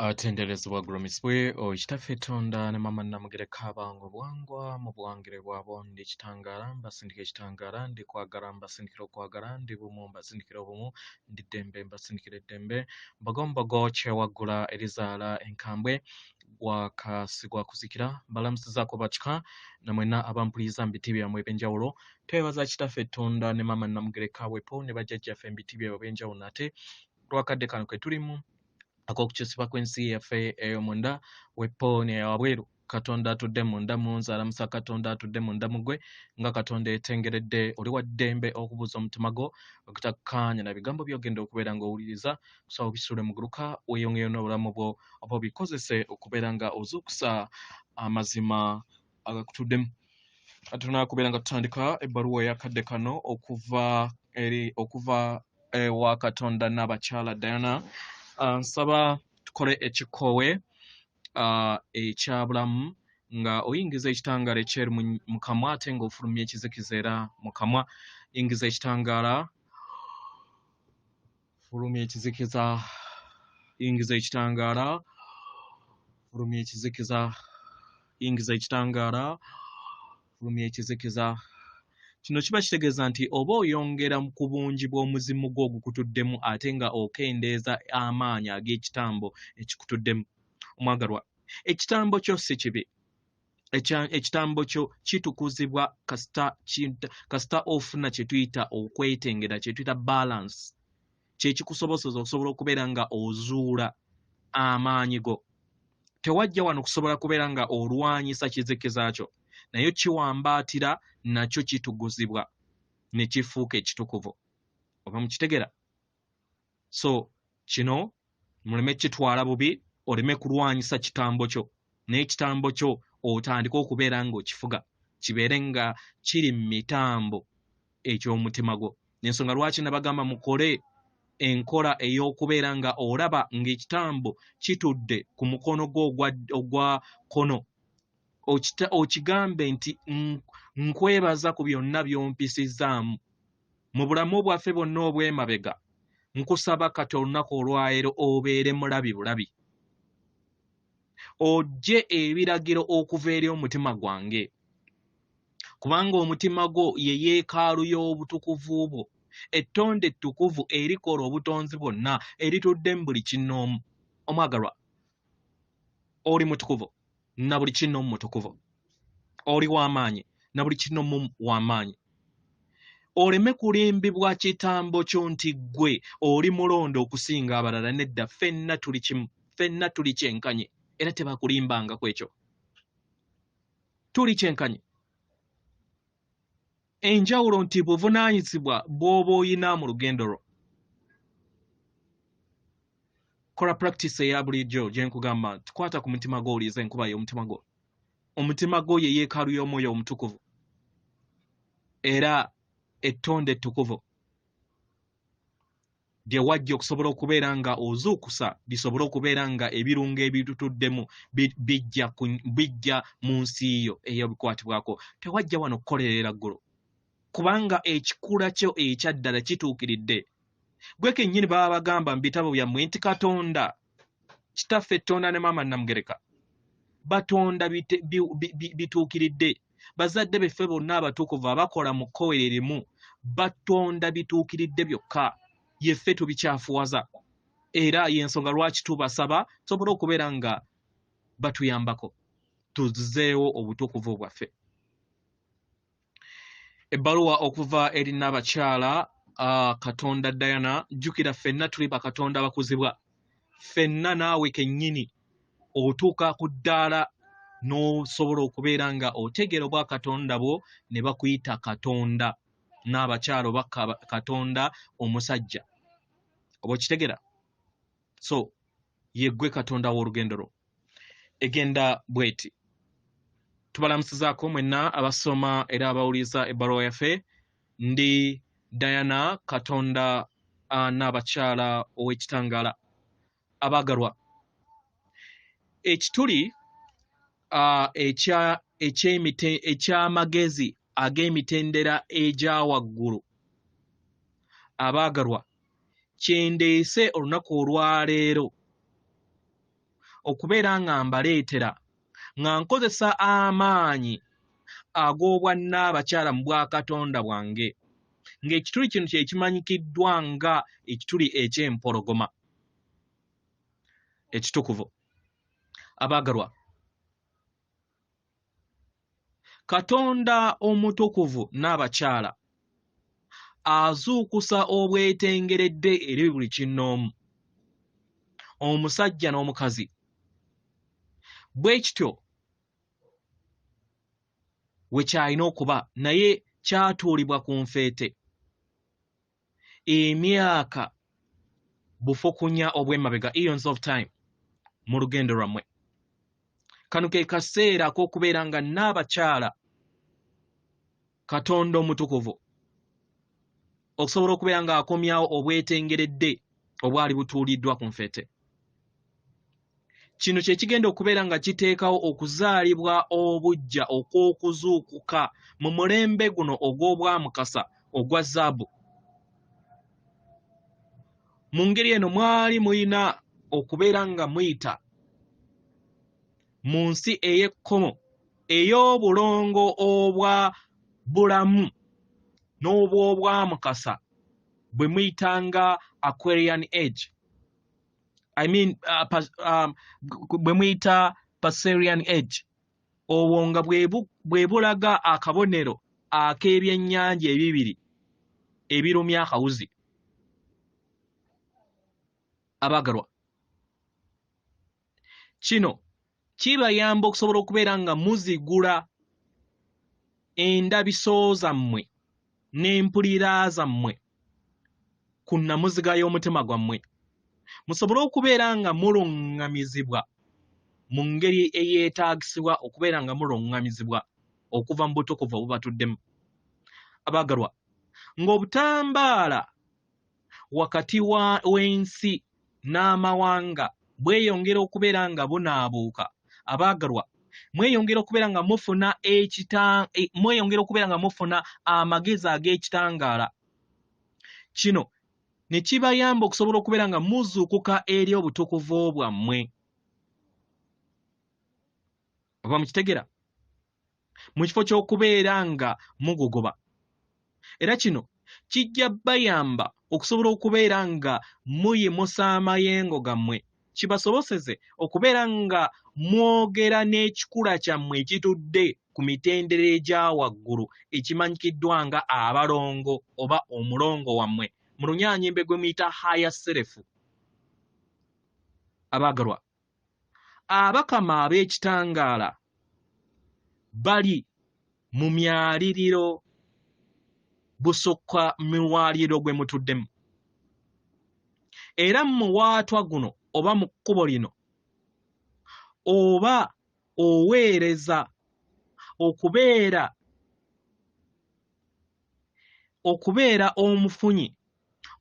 Atenderezebwa gurumisibwe okitaffe Katonda ne mama namugereka abange obuwangwa mu buwangire bwabo ndi ekitangala mbasindika ekitangala ndi kwagala mbasindikira okwagala ndi bumu mbasindikira obumu ndi ddembe mbasindikira eddembe mbagombogo kyewaggula erizaala enkambwe gwakasigwa kuzikira mbalamusizaako bakika namwena abampuliza mu biti byammwe ebyenjawulo twebaza kitaffe Katonda ne mama namugereka bwepo ne bajjajjaffe mu biti byabwe ebyenjawulo nate lwakadde kano kwe tulimu ak'okukyusibwa kw'ensi yaffe ey'omunda wepo n'eyawabweru Katonda atudde munda munze alamusa Katonda atudde munda mugwe nga Katonda etengeredde oli wa ddembe okubuuza omutima gwo okutakkaanya na bigambo by'ogenda okubeera ng'owuliriza kusaba obisuule muguluka weeyongeyo n'obulamu bwo oba obikozese okubeera nga ozuukusa amazima agakutuddemu. Tunakubeera nga tutandika ebbaluwa ey'akadde kano okuva ewa Katonda Nabakyala Diana. Nsaba tukole ekikoowe ekya bulamu nga oyingiza ekitangaala ekyeru mu kamwa ate ng'ofulumya ekizikiza era mu kamwa. Yingiza ekitangaala, fulumya ekizikiza, yingiza ekitangaala, fulumya ekizikiza, yingiza ekitangaala, fulumya ekizikiza. Kino kiba kitegeeza nti oba oyongera ku bungi bw'omuzimu gwo ogukutuddemu ate nga okendeeza amaanyi ag'ekitambo ekikutuddemu. Omwagalwa, ekitambo kyo si kibi. Ekitambo kyo kitukuzibwa kasita ofuna kye tuyita okwetengera, kye tuyita balance, kye kikusobozesa okusobola okubeera nga ozuula amaanyi go. Tewajja wano kusobola kubeera nga olwanyisa kizikiza kyo, naye kiwambaatira nakyo kituguzibwa ne kifuuka ekitukuvu. Oba mukitegera? So kino muleme kitwala bubi, oleme kulwanyisa kitambo kyo, naye ekitambo kyo otandika okubeera ng'okifuga kibeere nga kiri mu mitambo eky'omutima gwo. N'ensonga lwaki nabagamba mukole enkola ey'okubeera nga olaba ng'ekitambo kitudde ku mukono gwo ogwa kono, okigambe nti nkwebaza ku byonna by'ompisizaamu mu bulamu bwaffe bwonna obw'emabega. Nkusaba kati olunaku olwaleero obeere mulabi bulabi, oggye ebiragiro okuva eri omutima gwange, kubanga omutima gwo ye yeekaalu y'obutukuvu bwo, ettonde ettukuvu erikola obutonzi bwonna eritudde mu buli kinnoomu. Omwagalwa, oli mutukuvu na buli kinnoomu mutukuvu, oli w'amaanyi na buli kinnoomu w'amaanyi. Oleme kulimbibwa kitambo kyo nti ggwe oli mulonde okusinga abalala. Nedda, ffenna tuli kimu, ffenna tuli kyenkanye era tebakulimbangako ekyo. Tuli kyenkanye. Enjawulo nti buvunaanyizibwa bw'oba oyina mu lugendo lwo. Kola practice eya bulijjo gye nkugamba nti kwata ku mutima gwo, oliiza enkuba y'omutima gwo. Omutima gwo ye yeekaalu y'omwoyo omutukuvu era ettonde ettukuvu lye wajja okusobola okubeera nga ozuukusa, lisobole okubeera nga ebirungo ebitutuddemu bijja mu nsi yo ey'obikwatibwako. Tewajja wano kukolerera ggulu, kubanga ekikula kyo ekya ddala kituukiridde. Gwe kennyini baba bagamba mu bitabo byammwe nti Katonda, kitaffe Katonda ne maama namugereka, Batonda bituukiridde. Bazadde beffe bonna abatukuvu abakola mu kkowe erimu, Batonda bituukiridde byokka, yeffe tubikyafuwaza. Era y'ensonga lwaki tubasaba tusobole okubeera nga batuyambako tuzeewo obutukuvu bwaffe. Ebbaluwa okuva eri Nabakyala Katonda Diana, jjukira ffenna tuli bakatonda bakuzibwa. Ffenna naawe kennyini otuuka ku ddaala n'osobola okubeera nga otegera obwa Katonda bwo ne bakuyita Katonda Nabakyala oba Katonda omusajja. Oba okitegera? So yeggwe Katonda w'olugendo lwo. Egenda bweti. Tubalamusizaako mwenna abasoma era abawuliza ebbaluwa yaffe. Ndi Diana Katonda Nabakyala ow'ekitangaala. Abaagalwa, ekituli eky'amagezi ag'emitendera egya waggulu, abaagalwa, kyendeese olunaku olwaleero okubeera nga mbaleetera nga nkozesa amaanyi ag'obwannabakyala mu bwakatonda bwange ng'ekituli kino kye kimanyikiddwa nga ekituli eky'empologoma ekitukuvu. Abaagalwa, Katonda omutukuvu n'abakyala azuukusa obwetengeredde eri buli kinnoomu, omusajja n'omukazi. Bwe kityo we kyalina okuba, naye kyatuulibwa ku nfeete emyaka bufukunya obw'emabega, eons of time, mu lugendo lwammwe. Kano ke kaseera ak'okubeera nga n'abakyala Katonda omutukuvu okusobola okubeera nga akomyawo obwetengeredde obwali butuuliddwa ku nfeete. Kino kye kigenda okubeera nga kiteekawo okuzaalibwa obujja okw'okuzuukuka mu mulembe guno ogw'obwamukasa ogwa zaabu. Mu ngeri eno mwali mulina okubeera nga muyita mu nsi ey'ekkomo ey'obulongo obwa bulamu n'obw'obwamukasa bwe muyitanga Aquarian age. Bwe muyita Paserian age. Obwo nga bwe bulaga akabonero ak'ebyennyanja ebibiri ebirumya akawuzi. Abaagalwa, kino kibayamba okusobola okubeera nga muzigula endabiso zammwe n'empulira zammwe ku nnamuziga y'omutima gwammwe, musobole okubeera nga muluŋŋamizibwa mu ngeri eyeetaagisibwa okubeera nga muluŋŋamizibwa okuva mu butukuvu obubatuddemu. Abaagalwa, ng'obutambaala wakati w'ensi n'amawanga bweyongera okubeera nga bunaabuuka, abaagalwa, mweyongera okubeera nga mufuna amagezi ag'ekitangaala. Kino ne kibayamba okusobola okubeera nga muzuukuka eri obutukuvu bwammwe. Oba mukitegera? Mu kifo ky'okubeera nga mugogoba. Era kino kijja bayamba okusobola okubeera nga muyimusa amayengo gammwe, kibasoboseze okubeera nga mwogera n'ekikula kyammwe ekitudde ku mitendera egya waggulu ekimanyikiddwa nga abalongo oba omulongo wammwe, mu lunyaanyimbe gwe muyita higher self. Abaagalwa, abakama ab'ekitangaala bali mu myaliriro busukka mu mwaliriro gwe mutuddemu. Era mu muwaatwa guno oba mu kkubo lino oba oweereza okubeera omufunyi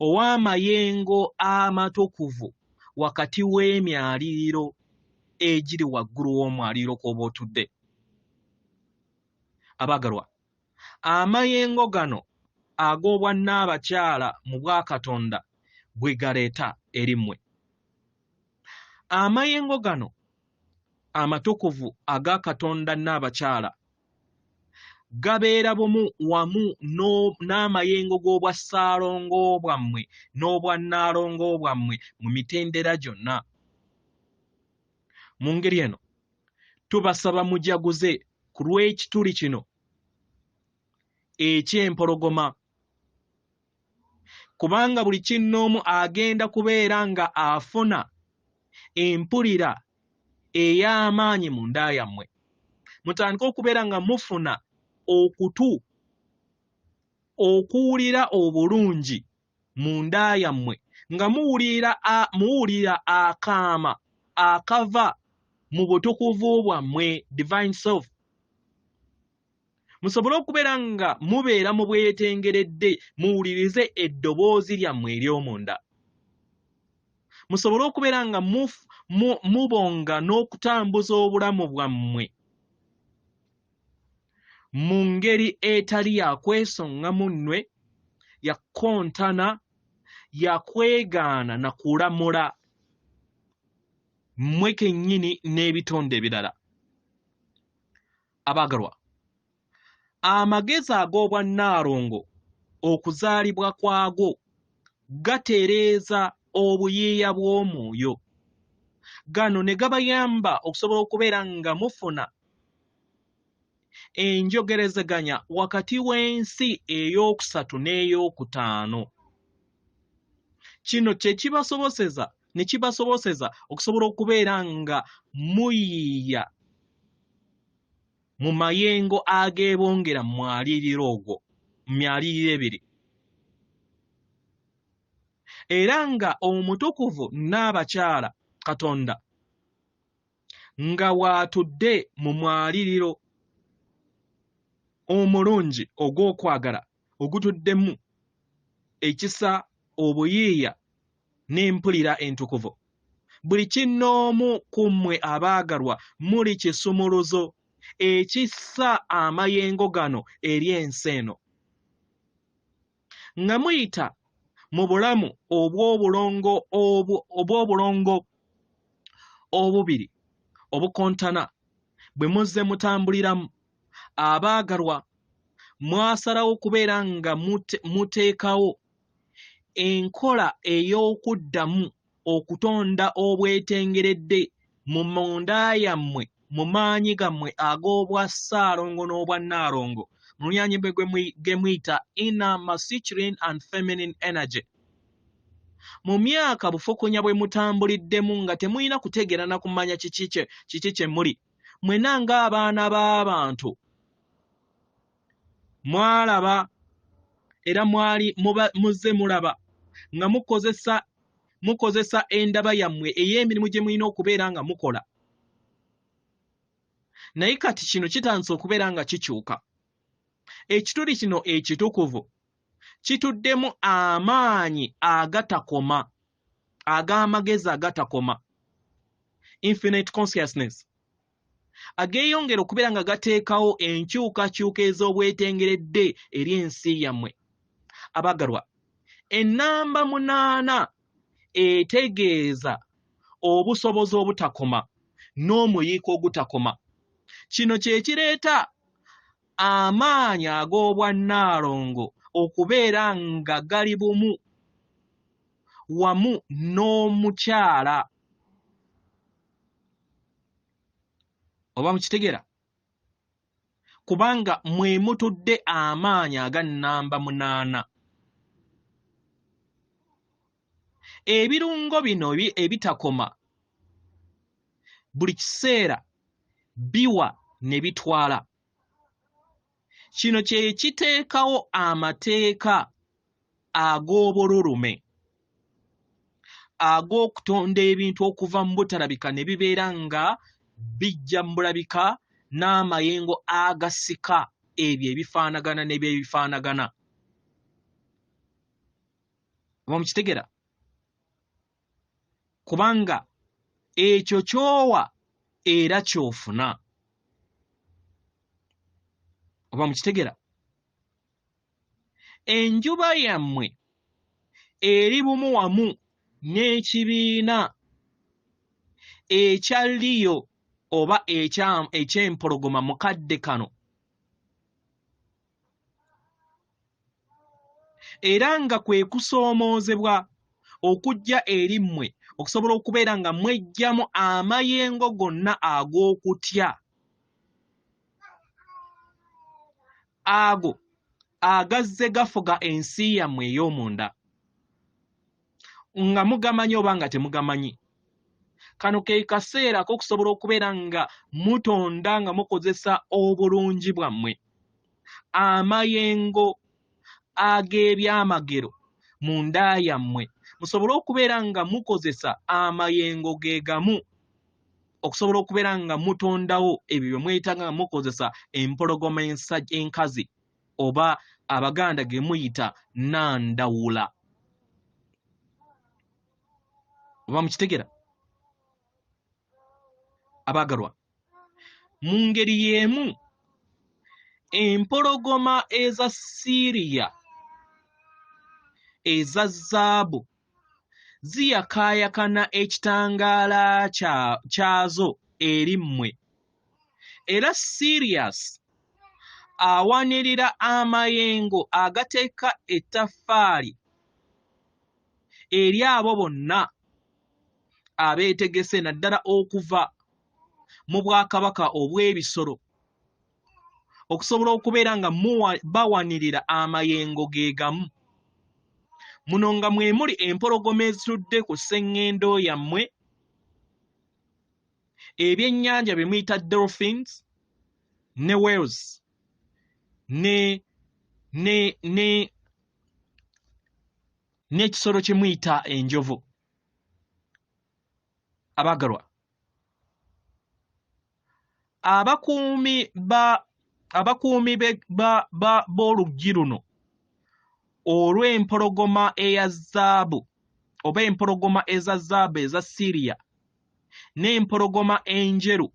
ow'amayengo amatukuvu wakati w'emyaliriro egiri waggulu w'omwaliriro kw'oba otudde. Abaagalwa, amayengo gano ag'obwannabakyala mu bwakatonda bwe galeeta eri mmwe. Amayengo gano amatukuvu aga Katonda n'abakyala gabeera bumu wamu n'amayengo g'obwassaalongo bwammwe n'obwannaalongo bwammwe mu mitendera gyonna. Mu ngeri eno tubasaba mujaguze ku lw'ekituli kino eky'empologoma, kubanga buli kinnoomu agenda kubeera nga afuna empulira ey'amaanyi mu nda yammwe. Mutandike okubeera nga mufuna okutu okuwulira obulungi mu nda yammwe, nga muwulira akaama akava mu butukuvu bwammwe, divine self. Musobole okubeera nga mubeera mu bwetengeredde, muwulirize eddoboozi lyammwe ery'omunda. Musobole okubeera nga mubonga n'okutambuza obulamu bwammwe mu ngeri etali yakwesonga munnwe, yakontana, yakwegaana na kulamula. mmwe kennyini n'ebitonde ebirala. Abaagalwa, amagezi ag'obwannaalongo okuzaalibwa kwago gatereeza obuyiiya bw'omwoyo. Gano ne gabayamba okusobola okubeera nga mufuna enjogerezeganya wakati w'ensi ey'okusatu n'ey'okutaano. Kino kye kibasoboseza ne kibasoboseza okusobola okubeera nga muyiiya mu mayengo ageebongera mu mwaliiriro ogwo, mu myaliiriro ebiri. Era nga omutukuvu Nabakyala Katonda nga waatudde mu mwaliiriro omulungi ogw'okwagala ogutuddemu ekisa, obuyiiya n'empulira entukuvu. Buli kinnoomu ku mmwe abaagalwa muli kisumuluzo ekissa amayengo gano eri ensi eno, nga muyita mu bulamu obw'obulongo obubiri obukontana bwe muzze mutambuliramu. Abaagalwa, mwasalawo okubeera nga muteekawo enkola ey'okuddamu okutonda obwetengeredde mu munda yammwe, mu maanyi gammwe ag'obwa Ssaalongo n'obwannaalongo, mu lunyanyimbe ge muyita inner masculine and feminine energy. Mu myaka bufukunya bwe mutambuliddemu nga temulina kutegeera na kumanya kiki kye muli, mwena ng'abaana b'abantu mwalaba era muzze mulaba nga mukozesa endaba yammwe ey'emirimu gye mulina okubeera nga mukola. Naye kati kino kitandise okubeera nga kikyuka. Ekituli kino ekitukuvu kituddemu amaanyi agatakoma, ag'amagezi agatakoma, infinite consciousness, ageeyongera okubeera nga gateekawo enkyukakyuka ez'obwetengeredde eri ensi yammwe. Abaagalwa, ennamba 8 etegeeza obusobozi obutakoma n'omuyiiko ogutakoma. Kino kye kireeta amaanyi ag'obwannaalongo okubeera nga gali bumu wamu n'omukyala. Oba mukitegeera? Kubanga mwe mutudde amaanyi aga nnamba 8. Ebirungo bino ebitakoma buli kiseera biwa ne bitwala. Kino kye kiteekawo amateeka ag'obululume ag'okutonda ebintu okuva mu butalabika ne bibeera nga bijja mu bulabika n'amayengo agasika ebyo ebifaanagana n'ebyebifaanagana. Oba mukitegeera? Kubanga ekyo ky'owa era ky'ofuna. Oba mukitegeera? Enjuba yammwe eri bumu wamu n'ekibiina ekya Liyo oba eky'Empologoma mukadde kano, era nga kwe kusoomoozebwa okujja eri mmwe okusobola okubeera nga mwejjamu amayengo gonna ag'okutya ago agazze gafuga ensi yammwe ey'omunda, nga mugamanyi oba nga temugamanyi. Kano ke kaseera k'okusobola okubeera nga mutonda nga mukozesa obulungi bwammwe amayengo ag'ebyamagero mu nda yammwe, musobole okubeera nga mukozesa amayengo ge gamu okusobola okubeera nga mutondawo ebyo bye mwetaaga nga mukozesa empologoma enkazi oba Abaganda ge muyita nnandawula. Oba mukitegeera? Abaagalwa, mu ngeri y'emu empologoma eza Siriya eza zaabu ziyakaayakana ekitangaala kyazo eri mmwe. Era Sirius awanirira amayengo agateeka ettaffaali eri abo bonna abeetegese naddala okuva mu bwakabaka obw'ebisolo okusobola okubeera nga bawanirira amayengo ge gamu. Muno nga mwe muli empologoma ezitudde ku sseŋŋendo yammwe, ebyennyanja bye muyita dolphins ne whales n'ekisolo kye muyita enjovu. Abaagalwa, abakuumi b'oluggi luno olw'empologoma eya zaabu oba empologoma eza zaabu eza Siriya n'empologoma enjeru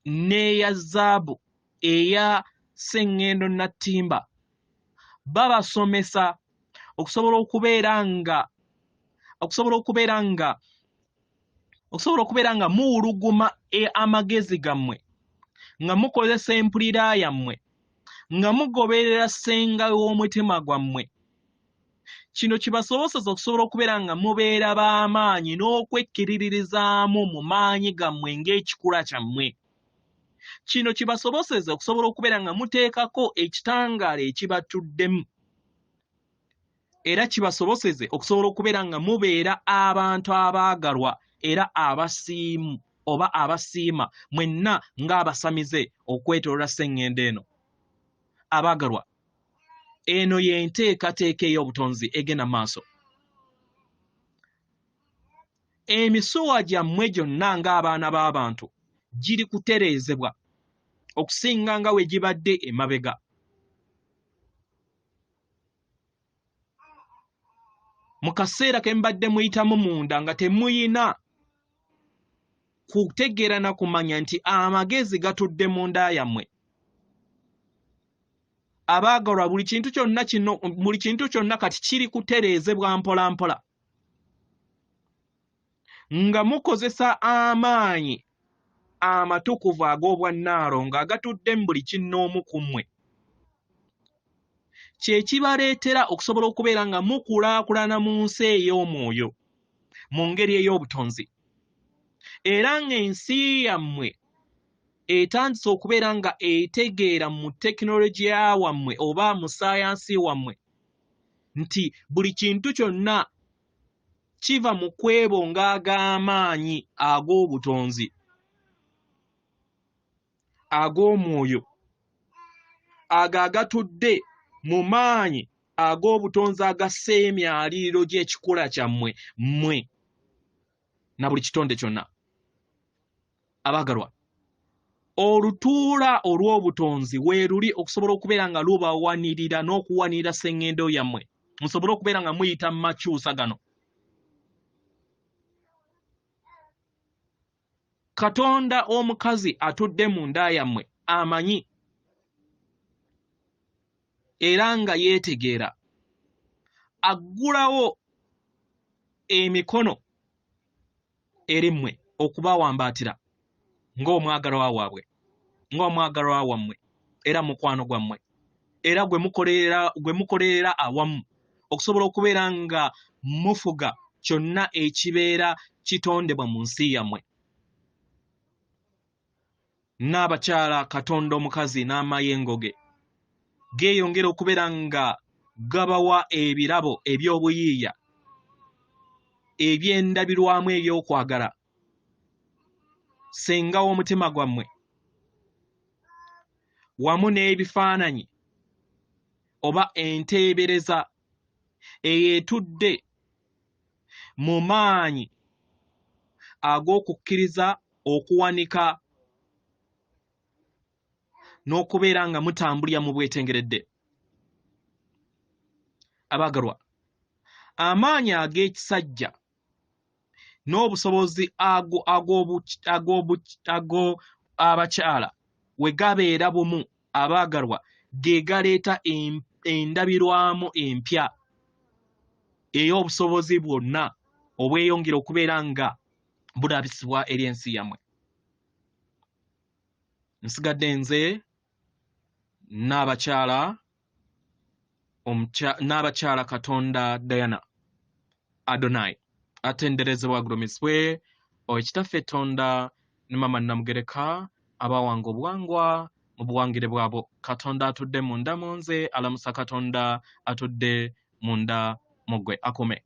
n'eya zaabu eya sseŋŋendo nattimba babasomesa okusobola okubeera nga muwuluguma amagezi gammwe nga mukozesa empulira yammwe nga mugoberera ssenga w'omutima gwammwe. Kino kibasoboseza okusobola okubeera nga mubeera b'amaanyi n'okwekkiririzaamu mu maanyi gammwe ng'ekikula kyammwe. Kino kibasoboseza okusobola okubeera nga muteekako ekitangaala ekibatuddemu. Era kibasoboseze okusobola okubeera nga mubeera abantu abaagalwa era abasiimu oba abasiima mwenna ng'abasamize okwetooloola sseŋŋendo eno. Abaagalwa, eno y'enteekateeka ey'obutonzi egenda maaso. Emisuwa gyammwe gyonna ng'abaana b'abantu giri kutereezebwa okusinga nga we gibadde emabega. Mu kaseera ke mbadde muyitamu munda nga temuyina kutegeera na kumanya nti amagezi gatudde mu nda yammwe. Abaagalwa, buli kintu kyonna kati kiri kutereezebwa mpola mpola nga mukozesa amaanyi amatukuvu ag'obwannaalongo agatudde mu buli kinnoomu ku mmwe. Kye kibaleetera okusobola okubeera nga mukulaakulana mu nsi ey'omwoyo mu ngeri ey'obutonzi. Era ng'ensi yammwe etandise okubeera nga etegeera mu tekinologiya wammwe oba mu saayansi wammwe nti buli kintu kyonna kiva mu kwebonga ag'amaanyi ag'obutonzi ag'omwoyo ago agatudde mu maanyi ag'obutonzi agassa emyaliriro gy'ekikula kyammwe mmwe na buli kitonde kyonna. Abaagalwa, olutuula olw'obutonzi we luli okusobola okubeera nga lubawanirira n'okuwanirira sseŋŋendo yammwe musobole okubeera nga muyita mu makyusa gano. Katonda omukazi atudde mu nda yammwe amanyi era nga yeetegeera, aggulawo emikono eri mmwe okubawambaatira ng'omwagalwa waabwe, ng'omwagalwa wammwe era mukwano gwammwe, era gwe mukolerera awamu okusobola okubeera nga mufuga kyonna ekibeera kitondebwa mu nsi yammwe. Nabakyala Katonda omukazi n'amayengo ge geeyongera okubeera nga gabawa ebirabo eby'obuyiiya eby'endabirwamu eby'okwagala ssenga w'omutima gwammwe wamu n'ebifaananyi oba enteebereza eyeetudde mu maanyi ag'okukkiriza okuwanika n'okubeera nga mutambulira mu bwetengeredde. Abaagalwa, amaanyi ag'ekisajja n'obusobozi abakyala we gabeera bumu, abaagalwa, ge galeeta endabirwamu empya ey'obusobozi bwonna obweyongera okubeera nga bulabisibwa eri ensi yammwe. Nsigadde nze Nabakyala Katonda Diana Adonai atenderezebwa agulomisibwe Ekitaffe Tonda ne Mama Namugereka abawanga obuwangwa mu buwangire bwabo. Katonda atudde munda mu nze, alamusa Katonda atudde munda mu ggwe. Akume.